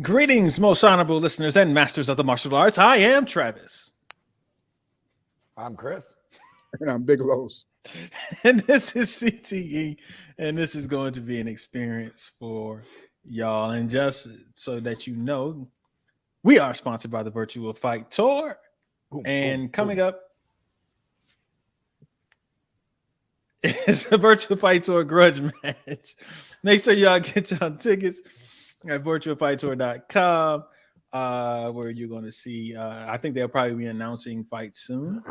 Greetings, most honorable listeners and masters of the martial arts. I am Travis. I'm Chris. And I'm Big Los. And this is CTE. And this is going to be an experience for y'all. And just so that you know, we are sponsored by the Virtual Fight Tour. And coming up is the Virtual Fight Tour grudge match. Make sure y'all get y'all tickets at virtualfighttour.com, where you're going to see, I think they'll probably be announcing fights soon,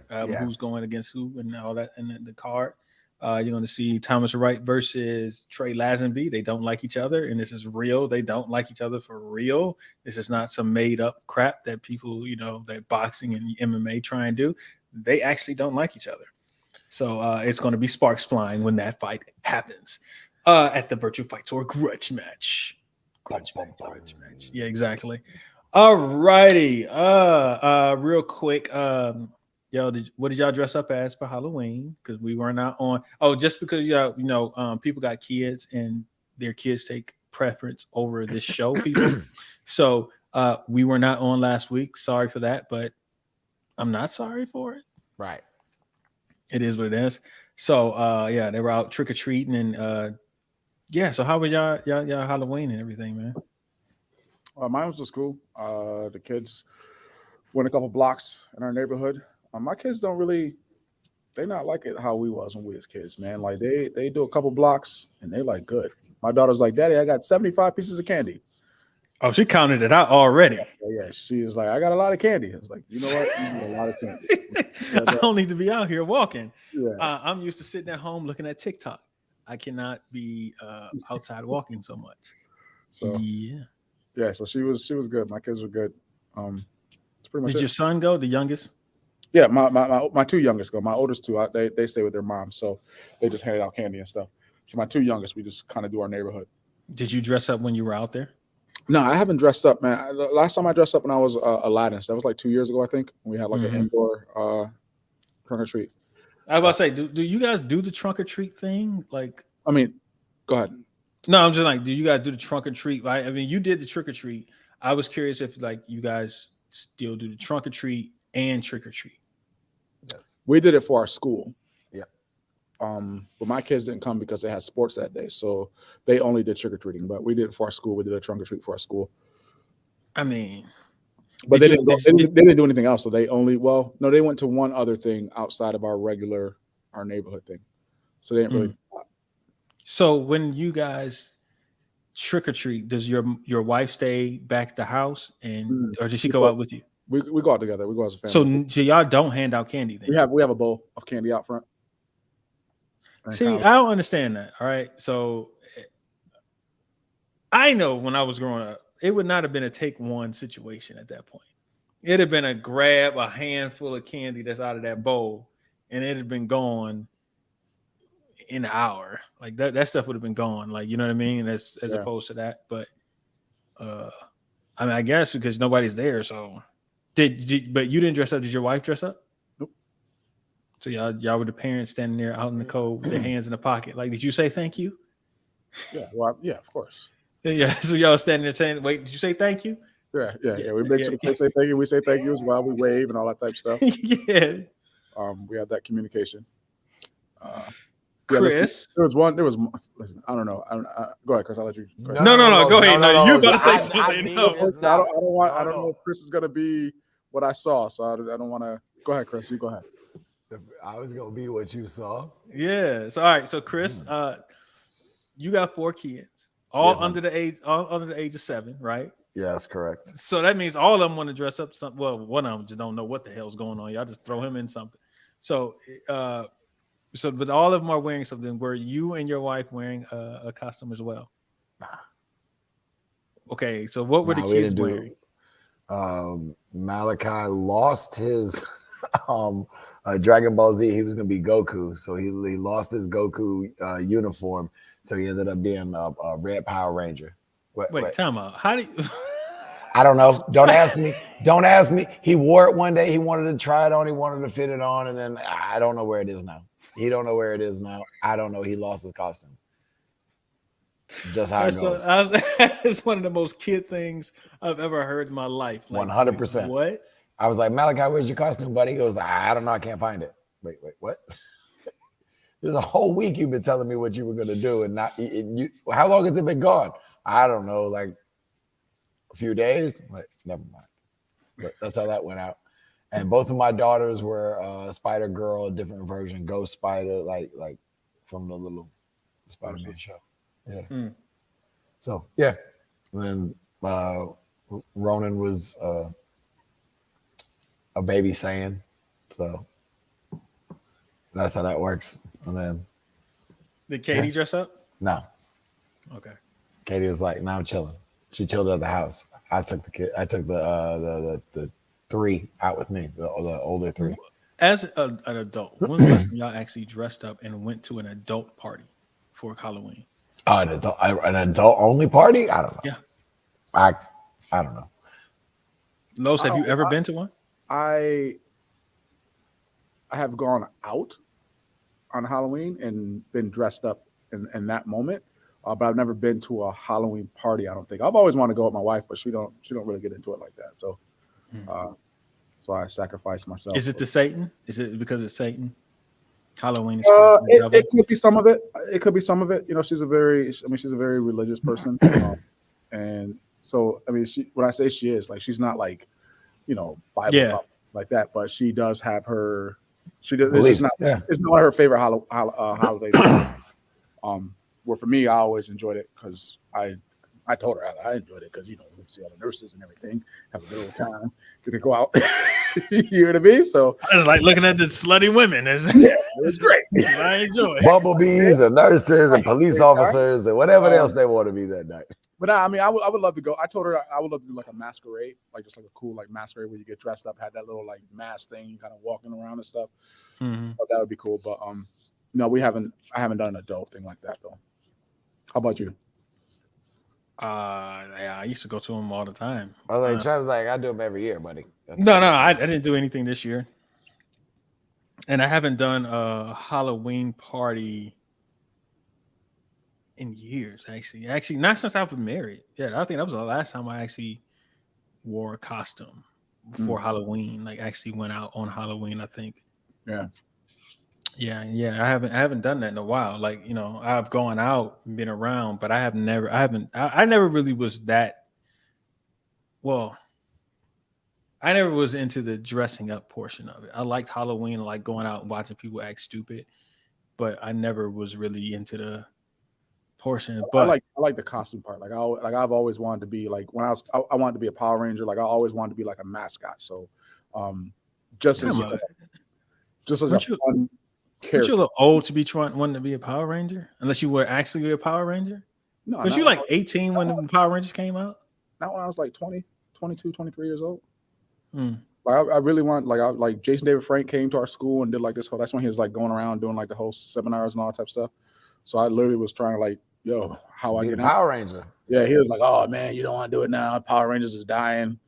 who's going against who and all that, and the card. You're going to see Thomas Wright versus Trey Lazenby. They don't like each other, and this is real. They don't like each other for real. This is not some made-up crap that people, you know, that boxing and MMA try and do. They actually don't like each other. So it's going to be sparks flying when that fight happens at the Virtual Fight Tour grudge match. Grudge match. Yeah, exactly. All righty. Real quick. What did y'all dress up as for Halloween? Because we were not on. Oh, just because people got kids and their kids take preference over this show, people. So we were not on last week. Sorry for that, but I'm not sorry for it. Right. It is what it is. So they were out trick or treating and. So how was y'all Halloween and everything, man? Mine was just cool. The kids went a couple blocks in our neighborhood. My kids they not like it how we was when we was kids, man. Like they do a couple blocks and they like good. My daughter's like, Daddy, I got 75 pieces of candy. Oh, she counted it out already. Yeah, she was like, I got a lot of candy. I was like, you know what? You need a lot of candy. I don't need to be out here walking. Yeah. I'm used to sitting at home looking at TikTok. I cannot be outside walking so much. So yeah. So she was good. My kids were good. It's pretty much. Did your son go? The youngest? Yeah, my two youngest go. My oldest two, they stay with their mom, so they just handed out candy and stuff. So my two youngest, we just kind of do our neighborhood. Did you dress up when you were out there? No, I haven't dressed up, man. Last time I dressed up when I was Aladdin. So that was like 2 years ago, I think. We had like an indoor trunk or treat. I was about to say, do you guys do the trunk or treat thing? Like, I mean, go ahead. No, I'm just like, do you guys do the trunk or treat? Right? I mean, you did the trick or treat. I was curious if like you guys still do the trunk or treat and trick or treat. Yes, we did it for our school. Yeah. But my kids didn't come because they had sports that day, so they only did trick or treating. But we did it for our school. We did a trunk or treat for our school. I mean. But they didn't do anything else. So they they went to one other thing outside of our neighborhood thing. So they didn't really. So when you guys trick or treat, does your wife stay back at the house or does she go out with you? We go out together. We go as a family. So y'all don't hand out candy then? We have a bowl of candy out front. See, I don't understand that. All right. So I know when I was growing up, it would not have been a take one situation at that point. It'd have been a grab a handful of candy that's out of that bowl, and it had been gone in an hour. Like that stuff would have been gone. Like, you know what I mean? As opposed to that. But I mean, I guess because nobody's there. So but you didn't dress up. Did your wife dress up? Nope. So y'all were the parents standing there out in the cold with their hands in the pocket. Like, did you say thank you? Yeah. Well, yeah, of course. Yeah, so y'all standing there saying, "Wait, did you say thank you?" Yeah. We make sure they say thank you. We say thank you as well. We wave and all that type of stuff. Yeah. We have that communication. Chris, there was. Listen, I don't know. Go ahead, Chris. I'll let you. Go ahead. No. Go ahead. No, you about to say something? I don't know if Chris is gonna be what I saw, so I don't want to. Go ahead, Chris. You go ahead. I was gonna be what you saw. Yeah. So all right. So Chris, you got 4 kids. All under the age of 7, right? Yeah, that's correct. So that means all of them want to dress up. Well, one of them just don't know what the hell's going on. Y'all just throw him in something. So, but all of them are wearing something. Were you and your wife wearing a costume as well? Nah. Okay, so what were the kids wearing? Malachi lost his Dragon Ball Z. He was going to be Goku, so he lost his Goku uniform. So he ended up being a Red Power Ranger. Wait, time out. How do you? I don't know. Don't ask me. Don't ask me. He wore it one day. He wanted to try it on. He wanted to fit it on, and then I don't know where it is now. He don't know where it is now. I don't know. He lost his costume. Just how it goes. It's one of the most kid things I've ever heard in my life. Like, 100%. What? I was like, Malachi, where's your costume, buddy? He goes, I don't know. I can't find it. Wait, what? There's a whole week you've been telling me what you were going to do, and not you. How long has it been gone? I don't know, like a few days. But never mind. But that's how that went out. And both of my daughters were Spider Girl, a different version, Ghost Spider, like from the little Spider-Man show. Yeah. So yeah, and then Ronan was a baby Saiyan, so that's how that works. And then did Katie dress up? No. Okay. Katie was like, "No, I'm chilling." She chilled at the house. I took the kid. I took the three out with me, the older three. As an adult, when was the last time y'all actually dressed up and went to an adult party for Halloween? An adult only party? I don't know. Yeah. I don't know. Los, have you ever been to one? I have gone out on Halloween and been dressed up in that moment, but I've never been to a Halloween party. I don't think. I've always wanted to go with my wife, but she don't really get into it like that. So, so I sacrificed myself. Is it the Satan? Is it because it's Satan? Halloween is it could be some of it. It could be some of it. You know, she's a very religious person, and so I mean, when I say she is, like, she's not like, you know, Bible like that, but she does have her. She does. It's not her favorite holiday. Where for me, I always enjoyed it because I told her I enjoyed it because, you know, we see all the nurses and everything, have a little time, get to go out. You know what I mean? So I was like looking at the slutty women. It's great. I enjoy it. Bumblebees and nurses and police officers and whatever else they want to be that night. But I mean, I would love to go. I told her I would love to do like a masquerade, like just like a cool like masquerade where you get dressed up, had that little like mask thing, kind of walking around and stuff. But that would be cool. But no, I haven't done an adult thing like that though. How about you? Yeah, I used to go to them all the time. I was like, Travis, like, I do them every year, buddy. No, I didn't do anything this year, and I haven't done a Halloween party in years. Actually, not since I've been married. Yeah, I think that was the last time I actually wore a costume for Halloween. Like, actually went out on Halloween. I think. Yeah. I haven't done that in a while. Like, you know, I've gone out and been around, but I never really was that. Well, I never was into the dressing up portion of it. I liked Halloween, like going out and watching people act stupid, but I never was really into the portion. But I like the costume part. Like I've always wanted to be like when I wanted to be a Power Ranger. Like I always wanted to be like a mascot. So, just as a fun. Aren't you a little old to be wanting to be a Power Ranger? Unless you were actually a Power Ranger? No. Because you like 18 when the Power Rangers came out? Not when I was like 20, 22, 23 years old. Like I really want, like Jason David Frank came to our school and did like this whole, that's when he was like going around doing like the whole seminars and all that type of stuff. So I literally was trying to like, yo, how I get Power Ranger. Yeah, he was like, oh man, you don't want to do it now. Power Rangers is dying.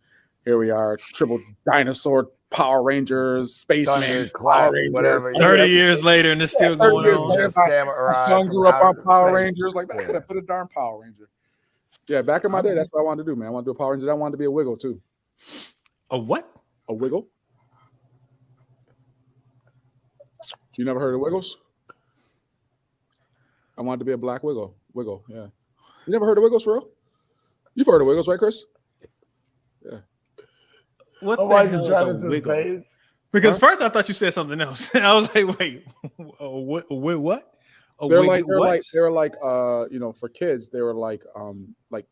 Here we are, triple dinosaur Power Rangers, Spaceman, Power Ranger, whatever. 30 years later, and it's still going on. My son grew up on Power Rangers. Like, I could have put a darn Power Ranger. Yeah, back in my day, that's what I wanted to do, man. I wanted to do a Power Ranger. I wanted to be a Wiggle too. A what? A Wiggle. You never heard of Wiggles? I wanted to be a black Wiggle. Wiggle, yeah. You never heard of Wiggles for real? You've heard of Wiggles, right, Chris? Yeah. What the hell is a Wiggle? Because first I thought you said something else. I was like, wait, what? They're like, you know, for kids, they were like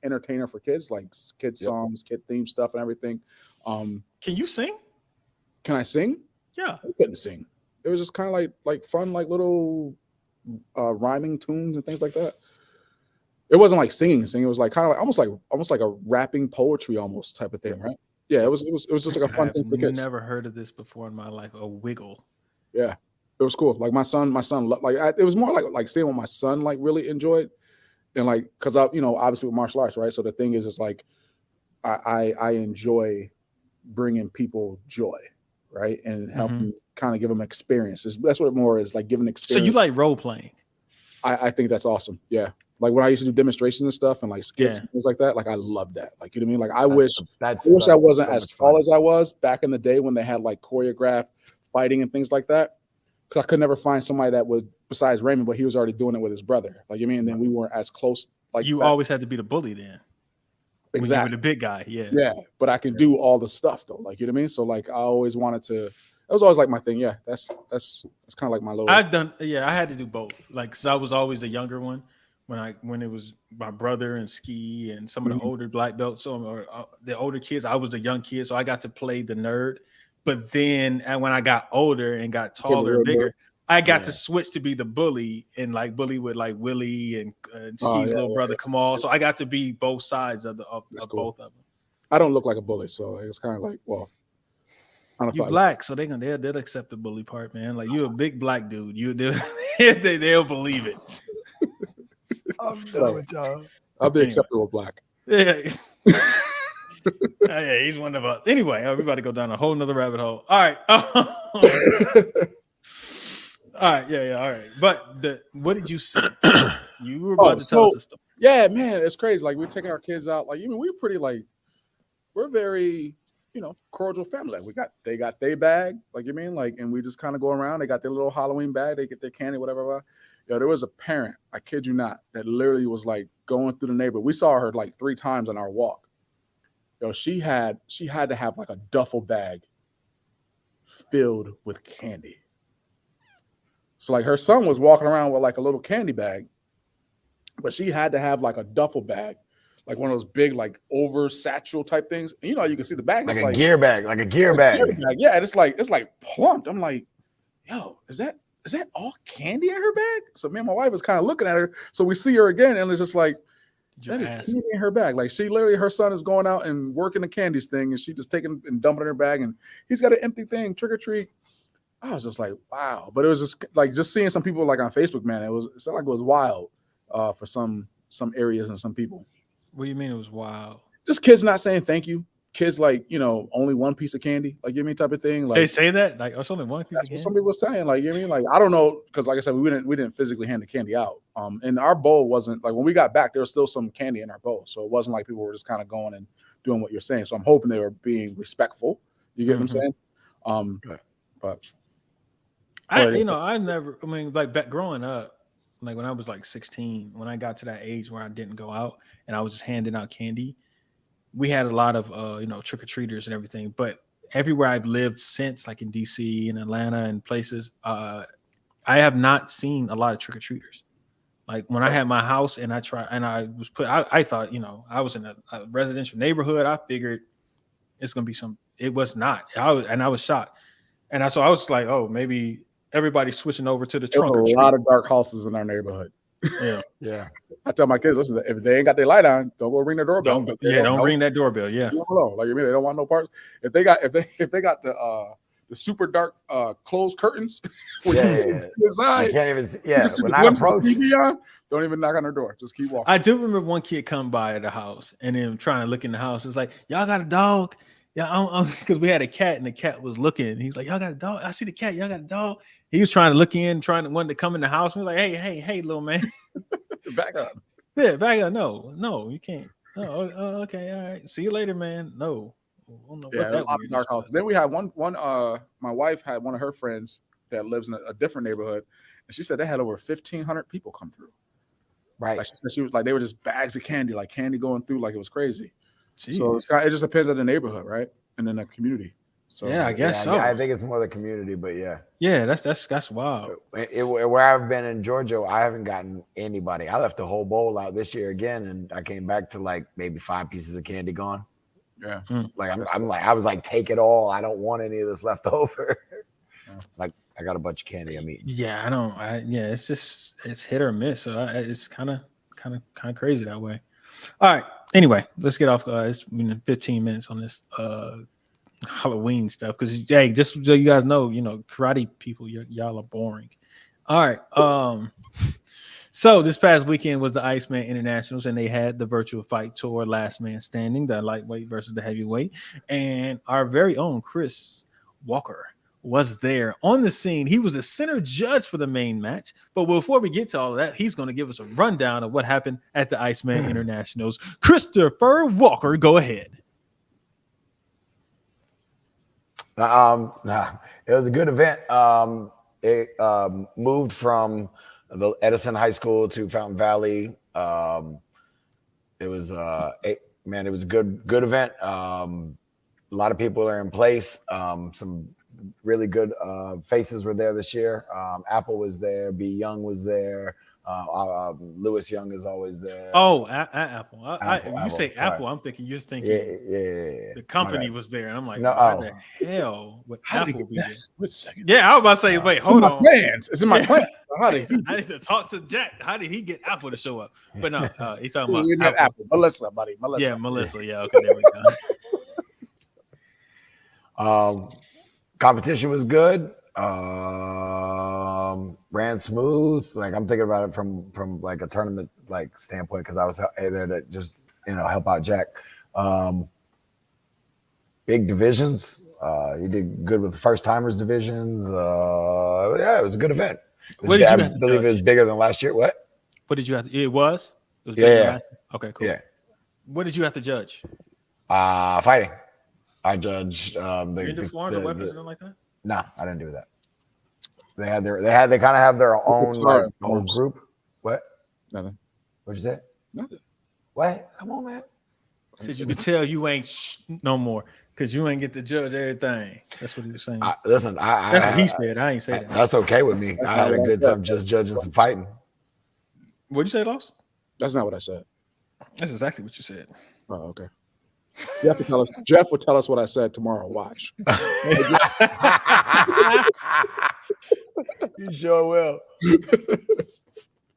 entertainer for kids, like kid songs, kid theme stuff, and everything. Can you sing? Can I sing? Yeah, I couldn't sing. It was just kind of like fun, like little rhyming tunes and things like that. It wasn't like singing. It was like kind of like almost like a rapping poetry almost type of thing, right? Yeah, it was just like a fun thing for kids. I've never heard of this before in my life. A Wiggle. Yeah, it was cool. Like my son, like it was more like seeing what my son like really enjoyed, and like because I obviously with martial arts, right? So the thing is, it's like I enjoy bringing people joy, right, and helping kind of give them experiences. That's what it more is, like giving experience. So you like role playing? I think that's awesome. Yeah. Like when I used to do demonstrations and stuff and like skits Yeah. and things like that, like I love that. Like, you know what I mean? Like I That's wish I wasn't so as much tall fun. as I was back in the day when they had like choreographed fighting and things like that. Because I could never find somebody that would, besides Raymond, but he was already doing it with his brother. Like, you know what I mean? And then we weren't as close. Like You that. always had to be the bully then. When you were the big guy. Yeah. Yeah. But I can do all the stuff though. Like, you know what I mean? So like I always wanted to. That was always like my thing. Yeah, that's kind of like my little. I had to do both. Like, cause I was always the younger one when it was my brother and Ski and some of the older black belts, or the older kids. I was the young kid, so I got to play the nerd. But then, and when I got older and got taller and bigger, I got to switch to be the bully and like bully with like Willie and Ski's little brother Kamal. So I got to be both sides of both of them. I don't look like a bully, so it's kind of like, well. You black, so they'll accept the bully part, man. Like you're a big black dude. They'll believe it. I'm done with y'all. I'll be acceptable black. Yeah. Yeah, he's one of us. Anyway, we're about to go down a whole nother rabbit hole. All right. All right. Yeah. All right. But what did you see? You were about to tell us a story. Yeah, man, it's crazy. Like we're taking our kids out. Like even we're pretty like we're very cordial family. Like they got their bag, like you mean, like, and we just kind of go around. They got their little Halloween bag. They get their candy, whatever. There was a parent, I kid you not, that literally was like going through the neighborhood. We saw her like 3 times on our walk. She had to have like a duffel bag filled with candy. So like her son was walking around with like a little candy bag, but she had to have like a duffel bag. Like one of those big, like over satchel type things. And you can see the bag. Like a gear bag. Yeah, and it's like plumped. I'm like, yo, is that all candy in her bag? So me and my wife was kind of looking at her. So we see her again, and it's just like, that is candy in her bag. Like she literally, her son is going out and working the candies thing, and she just taking and dumping in her bag, and he's got an empty thing, trick or treat. I was just like, wow. But it was just like just seeing some people like on Facebook, man. It sounded like it was wild for some areas and some people. What do you mean it was wild? Just kids not saying thank you. Kids like, only one piece of candy, like, you mean, type of thing. Like they say that, like, it's only one piece of candy. That's what some people were saying. Like, you mean, like, I don't know, because like I said, we didn't physically hand the candy out. And our bowl wasn't like when we got back, there was still some candy in our bowl, so it wasn't like people were just kind of going and doing what you're saying. So I'm hoping they were being respectful. You get what I'm saying? But I never. I mean, like back growing up. Like when I was like 16, when I got to that age where I didn't go out and I was just handing out candy, we had a lot of trick-or-treaters and everything. But everywhere I've lived since, like in DC and Atlanta and places, I have not seen a lot of trick-or-treaters. Like when I had my house and I thought, I was in a residential neighborhood. I figured it's gonna be it was not. I was shocked. And so I was like, oh, maybe everybody's switching over to the trunk or treat. A lot of dark houses in our neighborhood. Yeah. I tell my kids, listen, if they ain't got their light on, don't go ring their doorbell. Don't ring that doorbell. Yeah. Like, you mean, they don't want no parts. If they got the super dark closed curtains, I can't even see. Yeah, when I approach, don't even knock on their door. Just keep walking. I do remember one kid come by the house and then trying to look in the house. It's like, y'all got a dog? Yeah, because we had a cat and the cat was looking. He's like, y'all got a dog? I see the cat. Y'all got a dog? He was trying to look in, wanted to come in the house. We're like, hey, little man. Back up. Yeah, back up. No, you can't. Oh, okay, all right. See you later, man. No. Yeah, a lot of dark houses. Then we had one. My wife had one of her friends that lives in a different neighborhood, and she said they had over 1,500 people come through. Right. Like she was like, they were just bags of candy, like candy going through, like it was crazy. Jeez. So it just depends on the neighborhood, right, and then the community. So yeah, I guess so. I think it's more the community, but yeah, that's wild. Where I've been in Georgia, I haven't gotten anybody. I left the whole bowl out this year again, and I came back to like maybe 5 pieces of candy gone. Yeah, like I was like, take it all. I don't want any of this left over. Like I got a bunch of candy I'm eating. Yeah, it's hit or miss. So it's kind of crazy that way. All right. Anyway, let's get off. It's been 15 minutes on this Halloween stuff because hey, just so you guys know, karate people, y'all are boring. All right. So this past weekend was the Iceman Internationals, and they had the virtual fight tour, Last Man Standing, the lightweight versus the heavyweight. And our very own Chris Walker was there on the scene. He was the center judge for the main match. But before we get to all of that, he's going to give us a rundown of what happened at the Iceman Internationals. Christopher Walker, go ahead. It was a good event. It moved from the Edison High School to Fountain Valley. It was it was a good event. A lot of people are in place. Some really good faces were there this year. Apple was there. B. Young was there. Lewis Young is always there. Oh, Apple. You say sorry. Apple, I'm thinking you're thinking Yeah. the company was there, and I'm like, No, why the hell would How did Apple he be get there? that? Wait a second. Yeah, I was about to say, wait, hold on. Plans. It's in my plan. How did he? I need to talk to Jack. How did he get Apple to show up? But no, he's talking We about met Apple. Melissa, buddy. Melissa. Yeah, Melissa. Yeah, okay, there we go. Competition was good. Ran smooth. Like I'm thinking about it from like a tournament like standpoint because I was there to just help out Jack. Big divisions. He did good with the first timers divisions. Yeah, it was a good event. What did you I have to believe judge? it was bigger than last year. What? What did you have to? It was. Yeah. bigger than last- Okay, cool. Yeah. What did you have to judge? Fighting. I judged. You into forms or weapons and like that? No, I didn't do that. They kind of have their own Sorry, own group. What? Nothing. What'd you say? Nothing. What? Come on, man. Said you could tell you ain't no more because you ain't get to judge everything. That's what he was saying. That's what he said. I ain't say that. That's okay with me. That's I had a not good what I time just judging some fighting. What'd you say, Lost? That's not what I said. That's exactly what you said. Oh, okay. Jeff will tell us. Jeff will tell us what I said tomorrow. Watch. You sure will.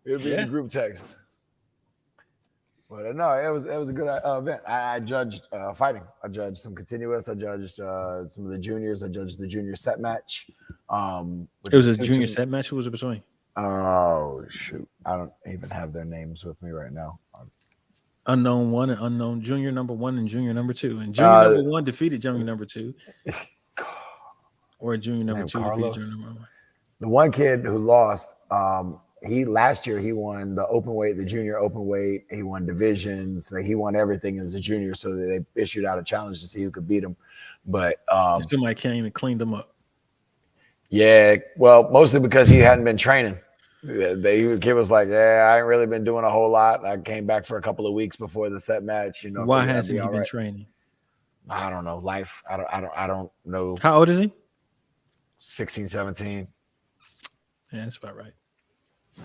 It'll be in the group text. But no, it was a good event. I judged fighting. I judged some continuous. I judged some of the juniors. I judged the junior set match. It was a junior set match. Who was it between? Oh shoot! I don't even have their names with me right now. Unknown 1 and unknown junior number 1 and junior number 2. And junior number 1 defeated junior number 2. Or junior number 2 defeated junior number 1. The one kid who lost, last year he won the open weight, the junior open weight. He won divisions. He won everything as a junior. So they issued out a challenge to see who could beat him. But somebody came and cleaned them up. Yeah, well, mostly because he hadn't been training. The kid was like, "Yeah, I ain't really been doing a whole lot. I came back for a couple of weeks before the set match. Why hasn't he been training? I don't know. Life. I don't know. How old is he? 16, 17. Yeah, that's about right.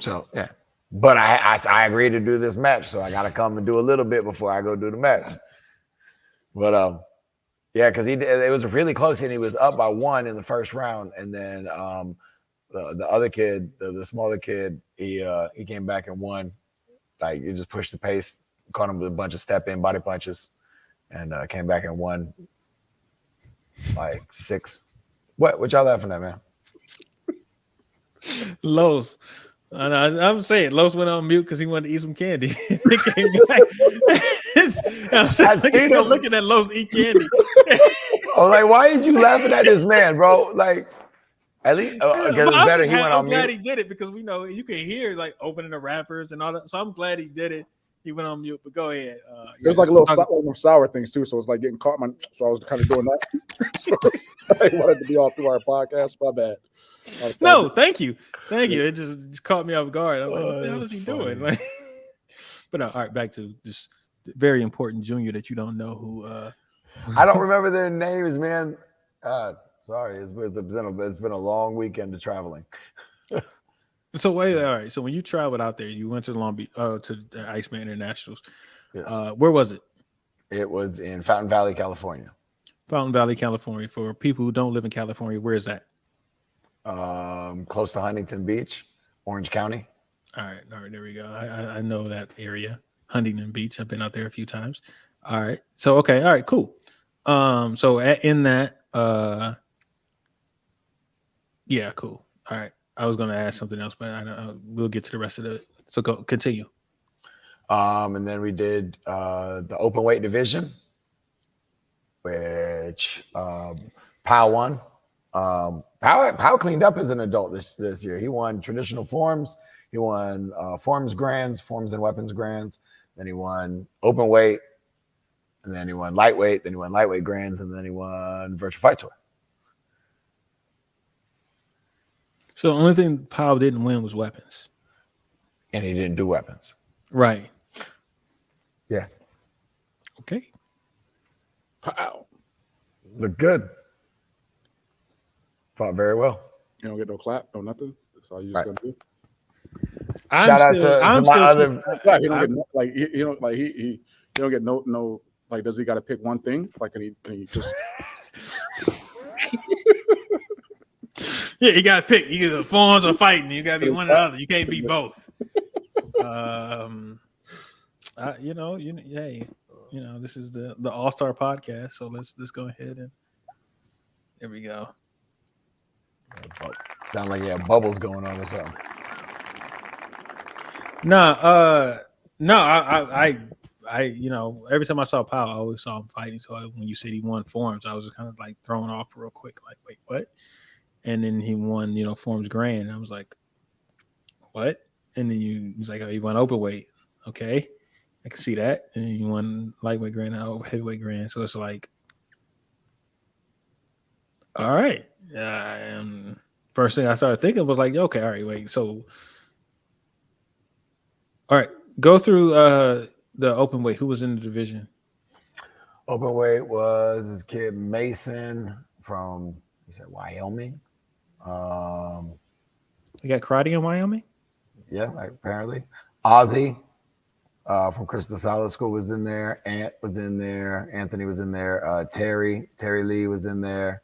So yeah, but I agreed to do this match, so I got to come and do a little bit before I go do the match. But yeah, because it was really close, and he was up by 1 in the first round, and then the other kid, the smaller kid, he came back and won. Like you just pushed the pace, caught him with a bunch of step in body punches, and came back and won like 6. What y'all laughing at, man? Los. I'm saying Los went on mute because he wanted to eat some candy. He came back. I'm looking at Los eat candy. Oh, like, why is you laughing at this man, bro? Like, at least because it's better he went on mute. I'm glad he did it because we know you can hear like opening the wrappers and all that. So I'm glad he did it. He went on mute, but go ahead. There's like a little sour things too, so it's like getting caught. So I was kind of doing that. So I wanted to be all through our podcast. My bad. No, thank you. It just caught me off guard. I'm like, what the hell is he doing? Like, but no, all right, back to just very important junior that you don't know who. I don't remember their names, man. Sorry, it's been a long weekend of traveling. So wait, all right. So when you traveled out there, you went to Long Beach, to the Iceman Internationals. Yes. Where was it? It was in Fountain Valley, California. Fountain Valley, California. For people who don't live in California, where is that? Close to Huntington Beach, Orange County. All right, there we go. I know that area, Huntington Beach. I've been out there a few times. All right, so okay, all right, cool. So in that, yeah, cool. All right, I was going to ask something else, but we'll get to the rest of the So go continue. And then we did the open weight division, which Powell won. Powell cleaned up as an adult this year. He won traditional forms. He won forms grands, forms and weapons grands. Then he won open weight. And then he won lightweight. Then he won lightweight grands. And then he won Virtual Fight Tour. So the only thing Powell didn't win was weapons. And he didn't do weapons. Right. Yeah. Okay. Wow. Looked good. Fought very well. You don't get no clap, no nothing. That's all you just gonna do. Shout out to my other. He don't get no, like he don't like he don't get no like. Does he got to pick one thing? Like can he just? Yeah, you gotta pick. You get the forms or fighting. You gotta be one or the other. You can't be both. Hey, this is the All-Star podcast. So let's go ahead and there we go. Sound like you have bubbles going on or something. No, I every time I saw Powell, I always saw him fighting. So when you said he won forms, I was just kind of like thrown off real quick, like, wait, what? And then he won, forms grand. And I was like, what? And then he's like, oh, he won open weight. Okay, I can see that. And he won lightweight grand, heavyweight grand. So it's like, all right. And first thing I started thinking was like, okay, all right, wait. So, all right, go through the open weight. Who was in the division? Open weight was this kid Mason from, he said Wyoming. You got karate in Wyoming? Yeah, apparently. Ozzy from Crystal Solid School was in there. Ant was in there. Anthony was in there. Terry Lee was in there.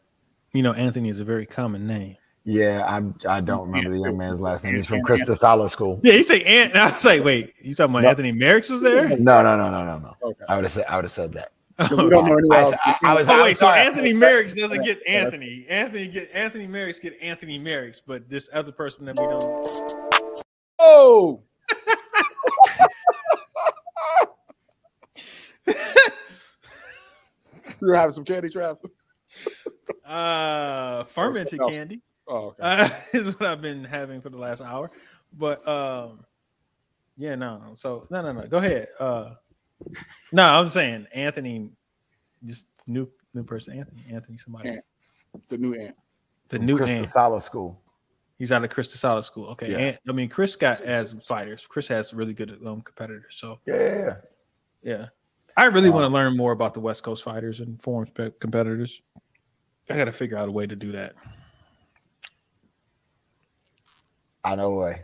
Anthony is a very common name. Yeah, I don't remember the young man's last name. He's from Crystal Solid School. Yeah, he say Ant. And I was like, wait, you talking about Anthony Merrick's was there? No. Okay. I would have said that. We don't know anyone else. So Anthony Merrick's doesn't get Anthony. Anthony Merrick's get Anthony Merrick's, but this other person that we don't. Oh. You're having some candy, Trav? Fermented candy. Oh, okay. Is what I've been having for the last hour. But yeah, no. So no. Go ahead. No, I'm saying Anthony, just new person. Anthony, somebody. Ant. The new Ant. The new Crystal Ant. Solid School. He's out of Crystal Solid School. Okay. Yes. Chris got as fighters. Chris has really good competitors. So Yeah. I really want to learn more about the West Coast fighters and forms competitors. I got to figure out a way to do that. I know a way.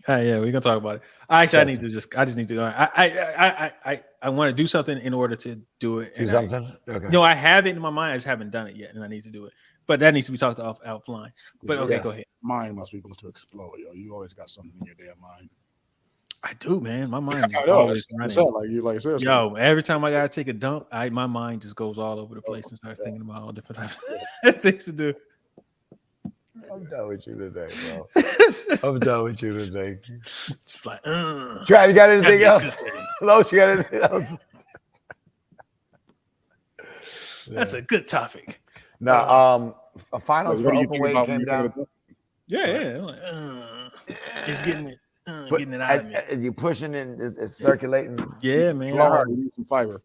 Yeah, we can talk about it. I just need to learn. I want to do something in order to do it. Okay. No, I have it in my mind. I just haven't done it yet, and I need to do it. But that needs to be talked offline. But okay, Go ahead. Mine must be going to explode, yo. You always got something in your damn mind. I do, man. My mind is I know. always running. Like seriously. Yo, every time I gotta take a dump, my mind just goes all over the place and starts thinking about all different types of things to do. I'm done with you today, bro. I'm done with you today. Just like, Trav, you got anything else? Los, you got anything else? That's a good topic. No, a finals for open weight came down. Yeah. Like, it's getting it. Getting it out of me. As you pushing it, it's circulating. Yeah, man. You need some fiber.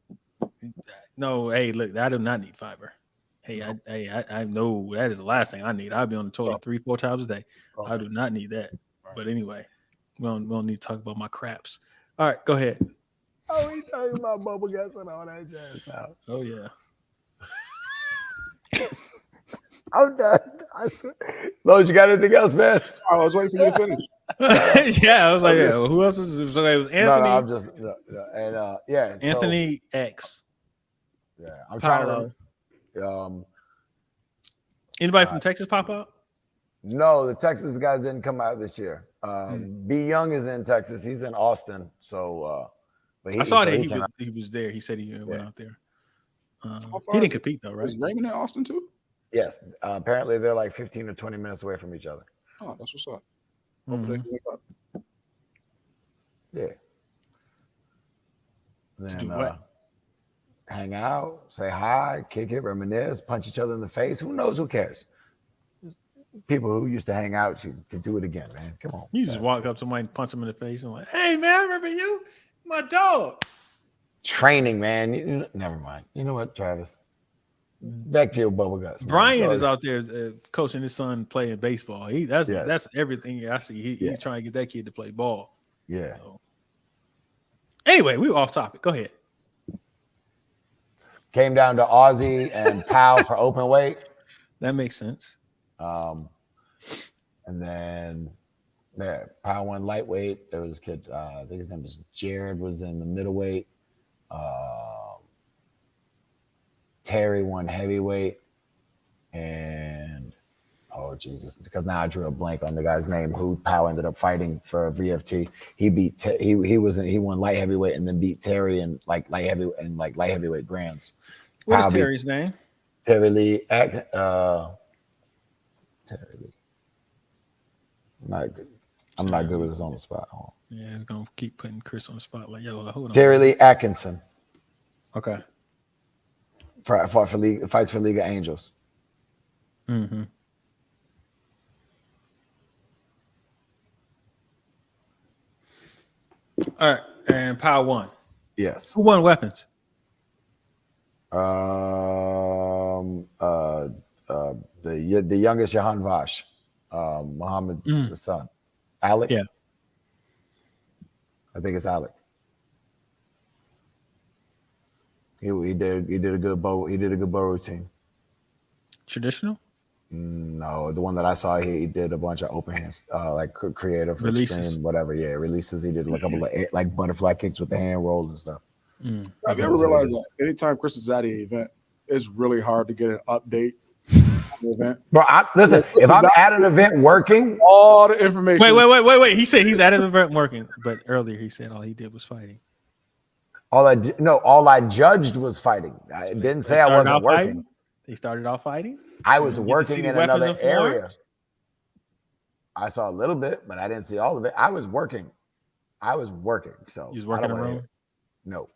No, hey, look, I do not need fiber. Hey, I know that is the last thing I need. I'll be on the toilet 3-4 times a day. Okay. I do not need that. Right. But anyway, we don't need to talk about my craps. All right, go ahead. Oh, we talking about bubble guts and all that jazz now. Oh yeah. I'm done. I swear. Los, you got anything else, man? I was waiting for you to finish. Yeah, I was like, who else was? So it was Anthony. No, I'm just yeah. Anthony X. Yeah, I'm trying to. Anybody from Texas pop up? No, the Texas guys didn't come out this year. B Young is in Texas. He's in Austin. So, but I saw that he was there. He said he went out there. He didn't compete though, right? Is Raymond in Austin too? Yes. Apparently, they're like 15 or 20 minutes away from each other. Oh, that's what's up. Mm-hmm. Hopefully they can wake up. Yeah. To Then do what? hang out, say hi, kick it, reminisce, punch each other in the face. Who knows? Who cares? People who used to hang out, you can do it again, man. Come on. You just walk up to somebody and punch them in the face and like, hey man, I remember you, my dog. Training, man. Never mind. You know what, Travis? Back to your bubble guts. Brian is out there coaching his son playing baseball. That's everything I see. He's trying to get that kid to play ball. Yeah. So. Anyway, we were off topic. Go ahead. Came down to Aussie and Powell for open weight. That makes sense. And then Powell won lightweight. There was this kid, I think his name was Jared, was in the middleweight. Terry won heavyweight. And oh Jesus, because now I drew a blank on the guy's name who Powell ended up fighting for VFT. He beat he won light heavyweight and then beat Terry in light heavyweight grands. What is Terry's name? Terry Lee. Terry Lee. I'm not good with this on the spot. Yeah, we're gonna keep putting Chris on the spot. Like, yo, hold on. Terry Lee Atkinson. Okay. Fights for League of Angels. Mm-hmm. All right, and Powell won. Yes. Who won weapons? The youngest Jahan Vash, Muhammad's son, Alec. Yeah, I think it's Alec. He did a good bow routine. Traditional. No, the one that I saw, he did a bunch of open hands, like creative releases, extreme, whatever. Yeah, releases. He did a couple of like butterfly kicks with the hand rolls and stuff. Have you ever realized that anytime Chris is at an event, it's really hard to get an update on the event? Bro, listen, if I'm at an event working, all the information. Wait. He said he's at an event working, but earlier he said all he did was fighting. all I judged was fighting. I didn't say I wasn't working. Fighting? They started off fighting. I was working in another area. I saw a little bit, but I didn't see all of it. I was working. So you was working in a room? No.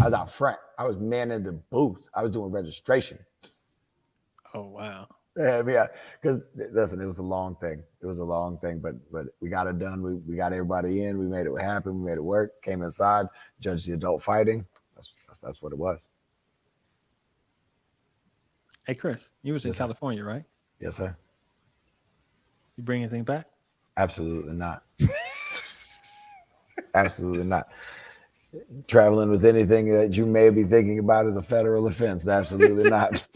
I was out front. I was manning the booth. I was doing registration. Oh wow. Yeah, because listen, it was a long thing. But we got it done. We got everybody in. We made it happen. We made it work. Came inside, judged the adult fighting. That's what it was. Hey Chris, you was in California, right? Yes, sir. You bring anything back? Absolutely not. Absolutely not. Traveling with anything that you may be thinking about is a federal offense. Absolutely not.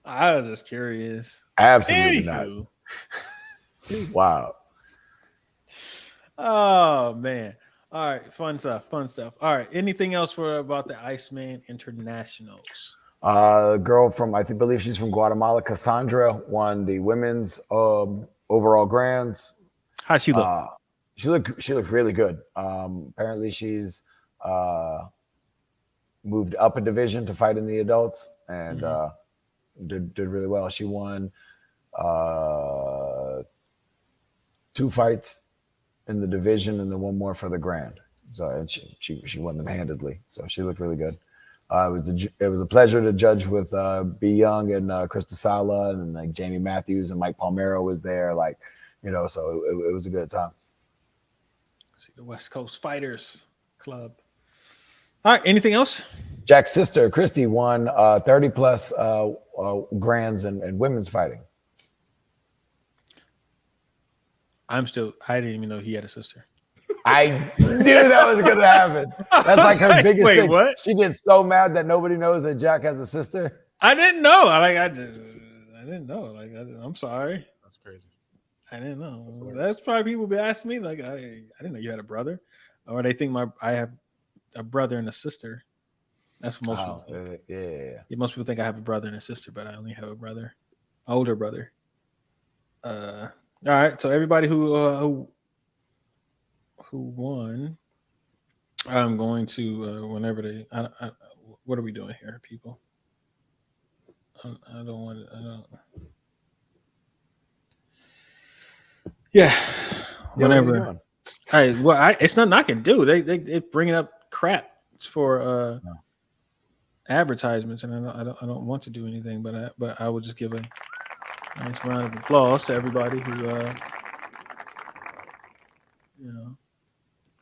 I was just curious. Absolutely not. Wow. Oh man. All right, fun stuff. All right, anything else about the Iceman Internationals? Girl from I believe she's from Guatemala, Cassandra, won the women's overall grands. How'd she look? She looked really good. Apparently she's moved up a division to fight in the adults and did really well. She won 2 fights in the division and then 1 more for the grand. So and she won them handedly. So she looked really good. It was a pleasure to judge with B Young and Krista Sala and like Jamie Matthews and Mike Palmero was there. Like, so it was a good time. See the West Coast Fighters Club. All right, anything else? Jack's sister Christy won 30 plus grands and women's fighting. I didn't even know he had a sister. I knew that was going to happen. That's like her biggest thing. What? She gets so mad that nobody knows that Jack has a sister. I didn't know. I didn't know. I'm sorry. That's crazy. I didn't know. That's probably people be asking me like, I didn't know you had a brother, or they think I have a brother and a sister. That's what most people think. Yeah. Most people think I have a brother and a sister, but I only have a brother, older brother. All right. So everybody who won, I'm going to whenever they. What are we doing here, people? I don't want to. Yeah. Yo, what are you Whenever. doing? It's nothing I can do. They bringing up crap for No. advertisements, and I don't want to do anything, but I will just give a nice round of applause to everybody who you know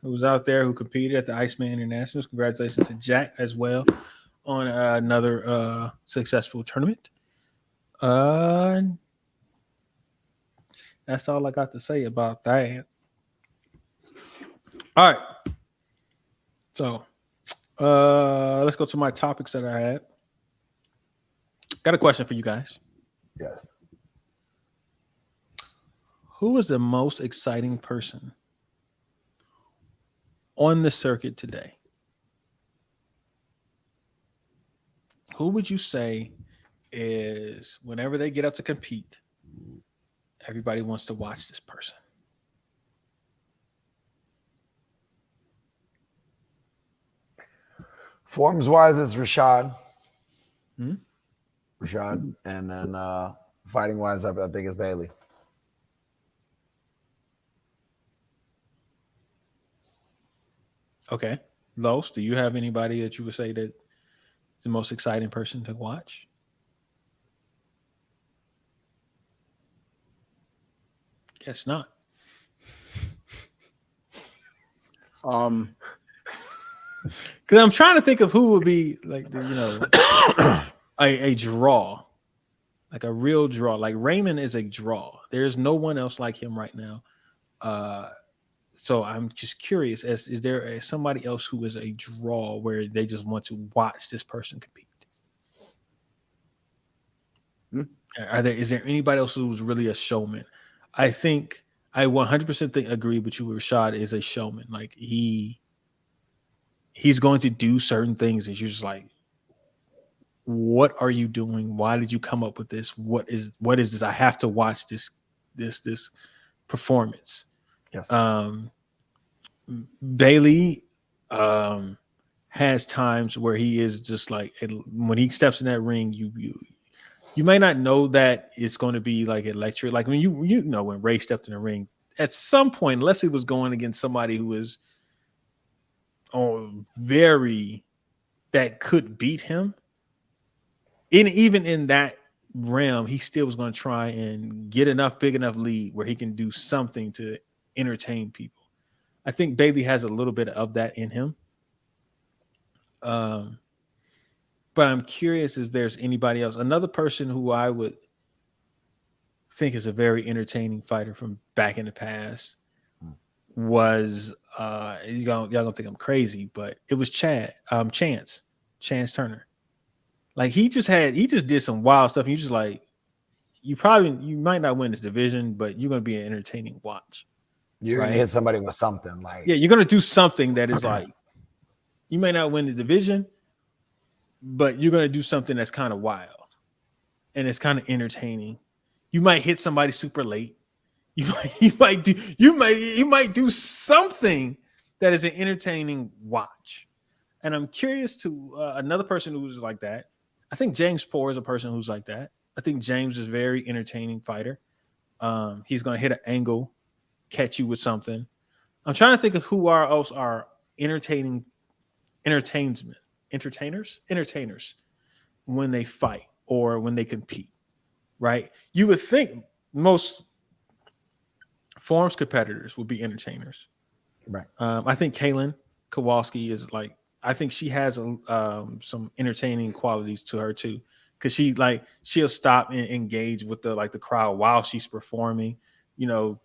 who was out there who competed at the Iceman Internationals. Congratulations to Jack as well on another successful tournament. That's all I got to say about that. All right. So let's go to my topics that I had. Got a question for you guys. Yes. Who is the most exciting person on the circuit today? Who would you say is, whenever they get up to compete, everybody wants to watch this person? Forms wise, it's Rashad. Hmm? Rashad. And then fighting wise, I think it's Bailey. Okay. Los, do you have anybody that you would say that is the most exciting person to watch? Guess not. Because I'm trying to think of who would be like a draw, like a real draw. Like Raymond is a draw. There's no one else like him right now. So I'm just curious: is there somebody else who is a draw where they just want to watch this person compete? Is there anybody else who's really a showman? I think I 100% agree with you. Rashad is a showman. Like he's going to do certain things that you're just like, what are you doing? Why did you come up with this? What is this? I have to watch this performance. Yes. Bailey has times where he is just like, when he steps in that ring, you may not know that it's going to be like electric. Like when when Ray stepped in the ring, at some point, unless he was going against somebody who was very that could beat him, even in that realm, he still was going to try and get big enough lead where he can do something to entertain people. I think Bailey has a little bit of that in him. But I'm curious if there's anybody else. Another person who I would think is a very entertaining fighter from back in the past was y'all gonna think I'm crazy, but it was Chance Turner. Like he just did some wild stuff. And you just like, you might not win this division, but you're gonna be an entertaining watch. You're gonna hit somebody with something like, yeah, you're gonna do something that is like, you may not win the division, but you're gonna do something that's kind of wild and it's kind of entertaining. You might hit somebody super late. You might do something that is an entertaining watch. And I'm curious to another person who's like that. I think James Poore is a person who's like that. I think James is a very entertaining fighter. He's going to hit an angle, catch you with something. I'm trying to think of who else are entertainers when they fight or when they compete, right? You would think most forms competitors would be entertainers. right? I think Kaylin Kowalski is like, I think she has some entertaining qualities to her too, because she'll stop and engage with the crowd while she's performing.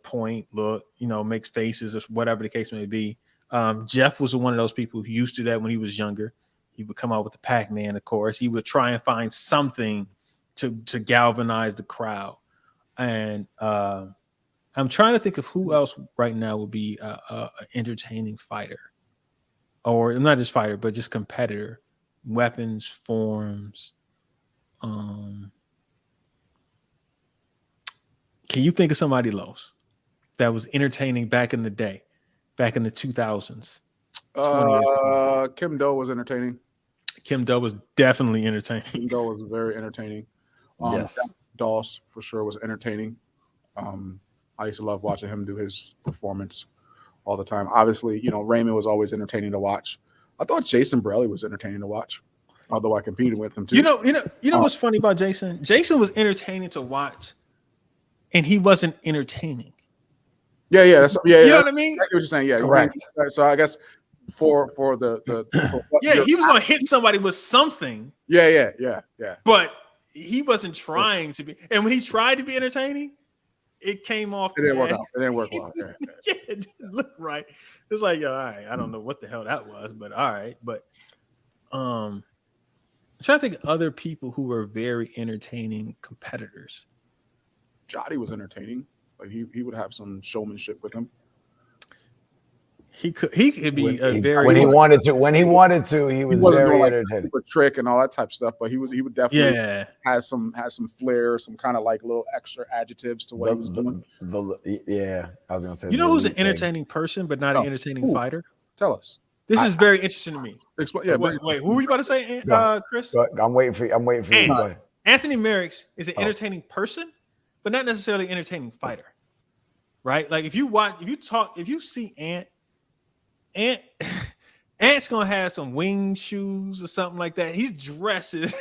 Point, look, makes faces or whatever the case may be. Jeff was one of those people who used to that when he was younger. He would come out with the Pac-Man, of course. He would try and find something to galvanize the crowd. And I'm trying to think of who else right now would be a entertaining fighter, or not just fighter, but just competitor. Weapons, forms. Can you think of somebody else that was entertaining back in the day, back in the 2000s? Kim Do was entertaining. Kim Do was definitely entertaining. Kim Do was very entertaining. Yes. Doss for sure was entertaining. I used to love watching him do his performance all the time. Obviously, Raymond was always entertaining to watch. I thought Jason Brelly was entertaining to watch, although I competed with him too. You know what's funny about Jason? Jason was entertaining to watch, and he wasn't entertaining. Yeah. You know what I mean? Exactly what you're saying. Yeah, correct. So I guess for the he was gonna hit somebody with something. Yeah. But he wasn't trying to be, and when he tried to be entertaining, it came off. It didn't work out. It didn't work well. Yeah. It didn't look right. It's like, all right, I don't know what the hell that was, but all right. But I'm trying to think of other people who were very entertaining competitors. Jotty was entertaining. Like he would have some showmanship with him. He could be when he wanted to. He was very entertaining. Like trick and all that type of stuff, but he would definitely has some flair, some kind of like little extra adjectives to what he was doing. I was gonna say. You know who's an entertaining person, but not an entertaining fighter? Tell us. This is very interesting to me. Explain. Yeah, wait, who were you about to say, Chris? I'm waiting for you. Anthony Merrick's is an entertaining person, but not necessarily an entertaining fighter. Right? Like if you see Ant's gonna have some wing shoes or something like that. His dress is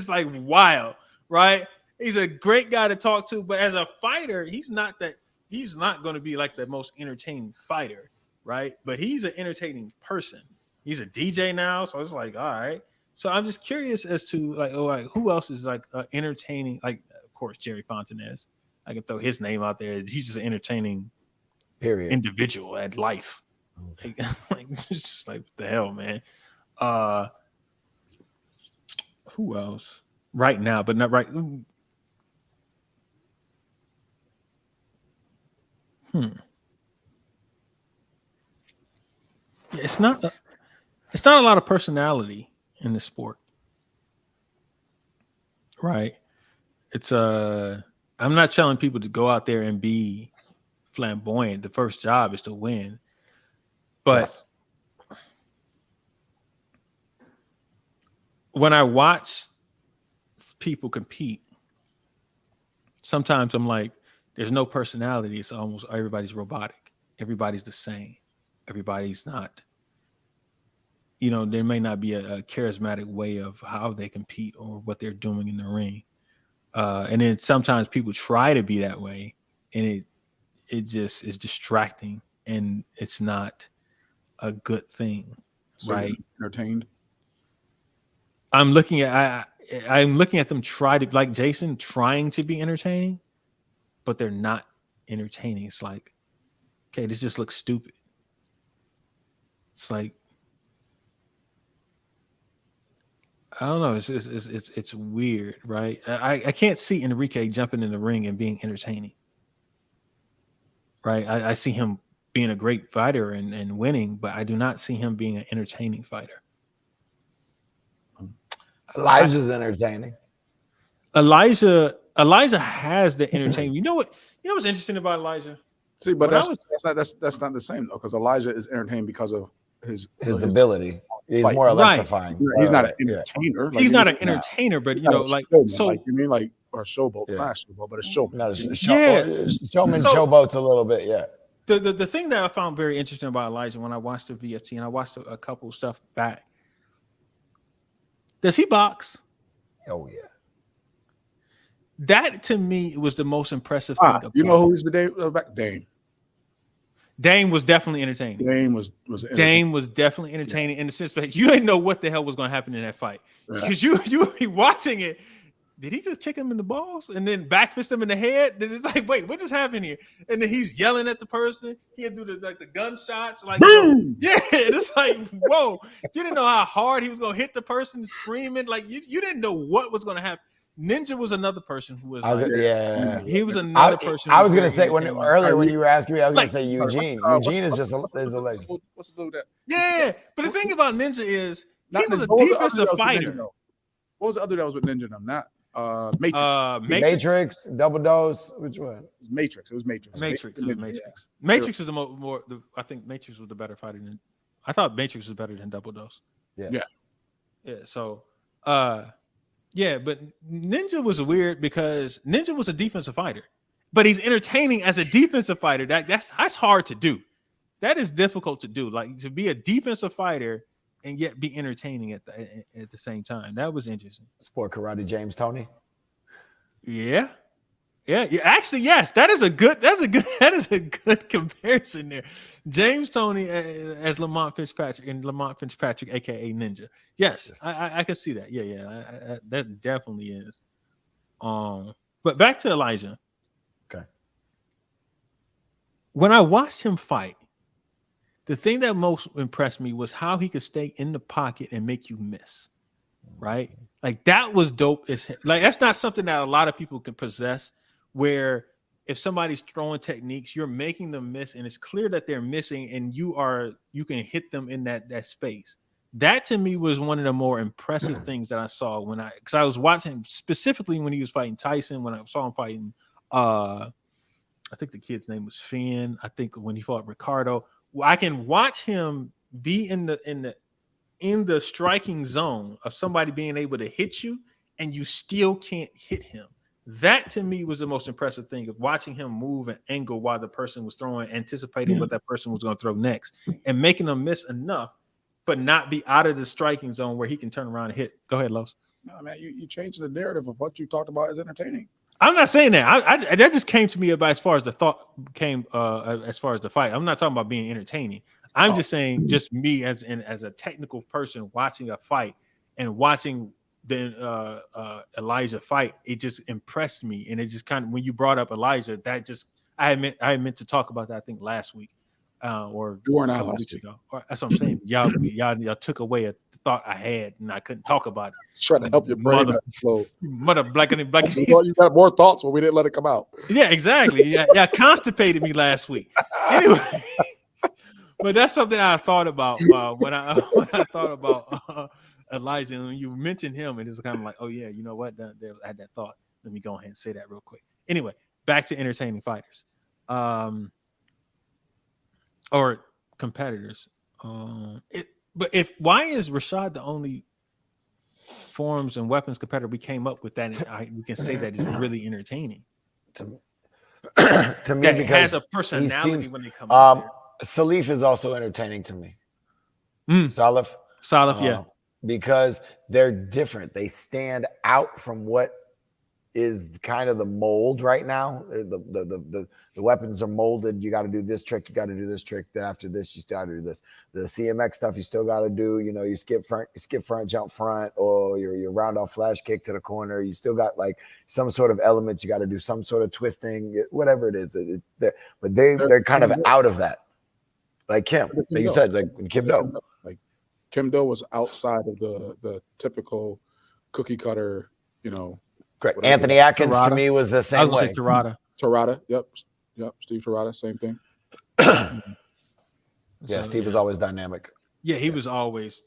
like wild, right? He's a great guy to talk to, but as a fighter, he's not going to be like the most entertaining fighter, right? But he's an entertaining person. He's a DJ now, so it's like, all right. So I'm just curious as to like who else is like entertaining? Like, of course, Jerry Fontanez. I can throw his name out there. He's just an entertaining individual at life. Like it's just like, what the hell, man. Who else right now, but not right? It's not a lot of personality in the sport, right? It's I'm not telling people to go out there and be flamboyant. The first job is to win. But when I watch people compete, sometimes I'm like, there's no personality. It's almost everybody's robotic. Everybody's the same. Everybody's not, there may not be a charismatic way of how they compete or what they're doing in the ring. And then sometimes people try to be that way, and it just is distracting, and it's not a good thing, right? Entertained. I'm looking at them try to, like Jason, trying to be entertaining, but they're not entertaining. It's like, okay, this just looks stupid. It's like, I don't know. It's weird, right? I can't see Enrique jumping in the ring and being entertaining, right? I see him being a great fighter and winning, but I do not see him being an entertaining fighter. Elijah's entertaining. Elijah has the entertainment. You know what's interesting about Elijah? See, but that's not the same though, because Elijah is entertained because of his ability. He's more electrifying. Right. He's not an entertainer. He's not an entertainer, but showman, you mean like or showboat, not showboat, but a showman. Showman showboats a little bit, yeah. The thing that I found very interesting about Elijah when I watched the VFT and I watched a couple stuff back. Does he box? Oh yeah. That to me was the most impressive thing. You know who he's been back? Dame. Dame was definitely entertaining. Dame was definitely entertaining in the sense that you didn't know what the hell was going to happen in that fight because you would be watching it. Did he just kick him in the balls and then back fist him in the head? Then it's like, wait, what just happened here? And then he's yelling at the person. He'd do the gunshots, like, boom! Yeah, it's like, whoa! You didn't know how hard he was gonna hit the person, screaming like you didn't know what was gonna happen. Ninja was another person who was he was another person. I was gonna say when you were asking me, I was gonna say Eugene. Eugene is just a legend. What's to do with that? Yeah, but the thing about Ninja is he was a defensive fighter. What was the other that was with Ninja? Not Matrix, Double Dose. Which one? Matrix. It was Matrix. Matrix was the more. I think Matrix was the better fighter than. I thought Matrix was better than Double Dose. Yeah. So, but Ninja was weird because Ninja was a defensive fighter, but he's entertaining as a defensive fighter. That's hard to do. That is difficult to do. Like to be a defensive fighter and yet be entertaining at the same time. That was interesting. Sport karate, James Toney. Yeah. Actually, yes, that is a good comparison there. James Toney as Lamont Fitzpatrick and Lamont Fitzpatrick, aka Ninja. Yes. I can see that. Yeah. That definitely is. But back to Elijah. Okay. When I watched him fight, the thing that most impressed me was how he could stay in the pocket and make you miss. Right? Like that was dope. Like that's not something that a lot of people can possess, where if somebody's throwing techniques, you're making them miss and it's clear that they're missing and you can hit them in that space. That to me was one of the more impressive things that I saw because I was watching specifically when he was fighting Tyson, when I saw him fighting I think the kid's name was Finn. I think when he fought Ricardo, I can watch him be in the striking zone of somebody being able to hit you and you still can't hit him. That to me was the most impressive thing of watching him move and angle while the person was throwing, anticipating what that person was going to throw next and making them miss enough, but not be out of the striking zone where he can turn around and hit. Go ahead, Los. No, man, you changed the narrative of what you talked about as entertaining. I'm not saying that. I that just came to me about as far as the thought came as far as the fight. I'm not talking about being entertaining. I'm just saying, just me as a technical person watching a fight and watching the Elijah fight, it just impressed me. And it just kind of, when you brought up Elijah, that just I meant to talk about that, I think last week or you weren't a out couple last weeks week. ago. That's what I'm saying. Y'all took away a thought I had and I couldn't talk about it. Trying to help your brain flow. Mother black. You got more thoughts, but we didn't let it come out. Yeah, exactly. Yeah, constipated me last week. Anyway. But that's something I thought about when I thought about Elijah. And when you mentioned him, it is kind of like, oh yeah, you know what? I had that thought. Let me go ahead and say that real quick. Anyway, back to entertaining fighters, or competitors. But why is Rashad the only forms and weapons competitor we came up with that we can say that is really entertaining to me? That because has a personality when they come up there. Salif is also entertaining to me. Salif, yeah. Because they're different. They stand out from what is kind of the mold right now. The weapons are molded. You got to do this trick. You got to do this trick. Then after this, you still got to do this. The CMX stuff you still got to do. You know, you skip front, jump front, or your round off flash kick to the corner. You still got like some sort of elements. You got to do some sort of twisting, whatever it is. But they're kind of out of that. Like Kim, like you said, like Kim Do. Like Kim Do was outside of the typical cookie cutter, you know. Correct. Anthony Atkins to me was the same way. Terada. Yep. Steve Terada, same thing. Yeah, Steve was always dynamic. Yeah, he was always